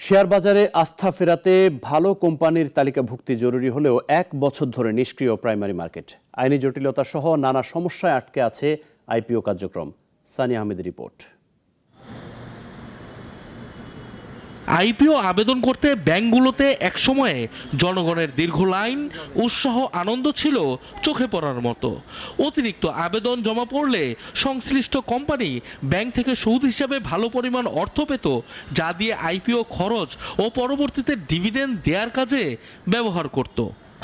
Share বাজারে আস্থা ফেরাতে ভালো কোম্পানির তালিকাভুক্তি জরুরি হলেও 1 বছর ধরে নিষ্ক্রিয় প্রাইমারি মার্কেট। আইনি জটিলতা সহ নানা সমস্যায় আটকে আছে আইপিও কার্যক্রম। সানি আহমেদের রিপোর্ট। আইপিও আবেদন করতে ব্যাংকগুলোতে একসময়ে জনগণের দীর্ঘ লাইন, উৎসাহ আনন্দ ছিল চোখে পড়ার মতো। অতিরিক্ত আবেদন জমা পড়লে সংশ্লিষ্ট কোম্পানি ব্যাংক থেকে সুদ হিসেবে ভালো পরিমাণ অর্থ পেত, যা দিয়ে আইপিও খরচ ও পরবর্তীতে ডিভিডেন্ড দেওয়ার কাজে ব্যবহার করত।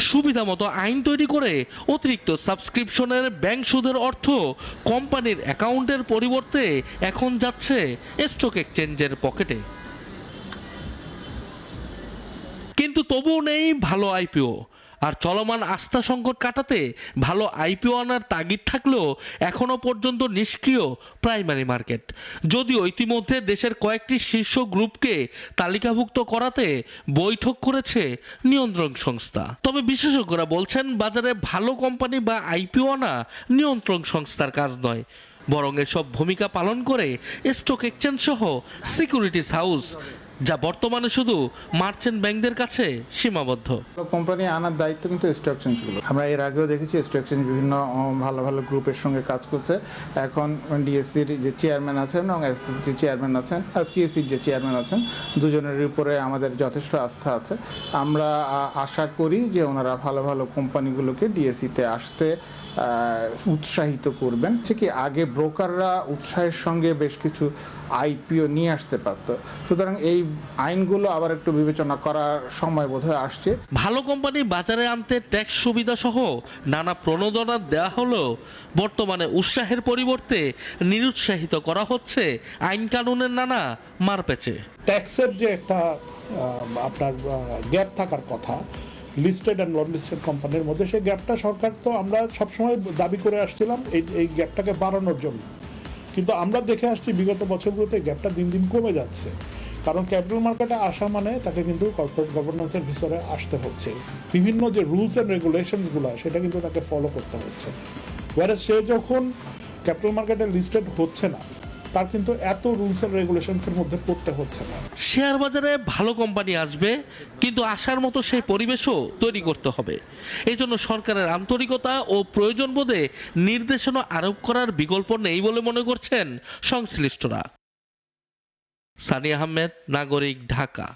সুবিধা মতো আইন তৈরি করে অতিরিক্ত সাবস্ক্রিপশনের ব্যাংক সুদের অর্থ কোম্পানির অ্যাকাউন্টের পরিবর্তে এখন যাচ্ছে স্টক এক্সচেঞ্জের পকেটে। কিন্তু তবুও নেই ভালো আইপিও। আর চলমান আস্থা সংকট কাটাতে ভালো আইপিও আনার তাগিদ থাকলেও এখনো পর্যন্ত নিষ্ক্রিয় প্রাইমারি মার্কেট। যদিও ইতিমধ্যে দেশের কয়েকটি শীর্ষ গ্রুপকে তালিকাভুক্ত করাতে বৈঠক করেছে নিয়ন্ত্রণ সংস্থা। তবে বিশেষজ্ঞরা বলছেন, বাজারে ভালো কোম্পানি বা আইপিও আনা নিয়ন্ত্রণ সংস্থার কাজ নয়, বরং এসব ভূমিকা পালন করে স্টক এক্সচেঞ্জ সহ সিকিউরিটিজ হাউস, যা বর্তমানে শুধু মার্চেন্ট ব্যাংকদের কাছে সীমাবদ্ধ। কোম্পানি আনার দায়িত্ব কিন্তু স্টক এক্সচেঞ্জগুলো। আমরা এর আগেও দেখেছি স্টক এক্সচেঞ্জ বিভিন্ন ভালো ভালো গ্রুপের সঙ্গে কাজ করছে। এখন ডিএসসির যে চেয়ারম্যান আছেন এবং এসএসসির যে চেয়ারম্যান আছেন আর সিএসসির যে চেয়ারম্যান আছেন, দুজনের উপরে আমাদের যথেষ্ট আস্থা আছে। আমরা আশা করি যে ওনারা ভালো ভালো কোম্পানিগুলোকে ডিএসসিতে আসতে উৎসাহিত করবেন। কি আগে ব্রোকাররা উৎসাহের সঙ্গে বেশ কিছু আইপিও নিয়ে আসতে পারত। সুতরাং এই আইনগুলো আবার একটু বিবেচনা করার সময় বোধহয় আসছে। ভালো কোম্পানি বাজারে আনতে ট্যাক্স সুবিধা সহ নানা প্রণোদনা দেওয়া হলেও বর্তমানে উৎসাহের পরিবর্তে নিরুৎসাহিত করা হচ্ছে আইন কানুনের নানা মারপ্যাচে। ট্যাক্সের যে একটা আপনার গ্যাপ থাকার কথা লিস্টেড অ্যান্ড নন লিস্টেড কোম্পানির মধ্যে, সেই গ্যাপটা সরকার তো আমরা সবসময় দাবি করে আসছিলাম এই গ্যাপটাকে বাড়ানোর জন্য। কিন্তু আমরা দেখে আসছি বিগত বছরগুলোতে গ্যাপটা দিন দিন কমে যাচ্ছে। কারণ ক্যাপিটাল মার্কেটে আসা মানে তাকে কিন্তু কর্পোরেট গভর্নেন্সের ভিতরে আসতে হচ্ছে, বিভিন্ন যে রুলস অ্যান্ড রেগুলেশনসগুলো সেটা কিন্তু তাকে ফলো করতে হচ্ছে। ওয়ারেস সে যখন ক্যাপিটাল মার্কেটে লিস্টেড হচ্ছে না, তার কিন্তু এত রুলস এন্ড রেগুলেশনসের মধ্যে পড়তে হচ্ছে না। শেয়ার বাজারে ভালো কোম্পানি আসবে, কিন্তু আসার মতো সেই পরিবেশও তৈরি করতে হবে। এই জন্য সরকারের আন্তরিকতা ও প্রয়োজন বোধে নির্দেশনা আরোপ করার বিকল্প নেই বলে মনে করছেন সংশ্লিষ্টরা। সানি আহমেদ, নাগরিক, ঢাকা।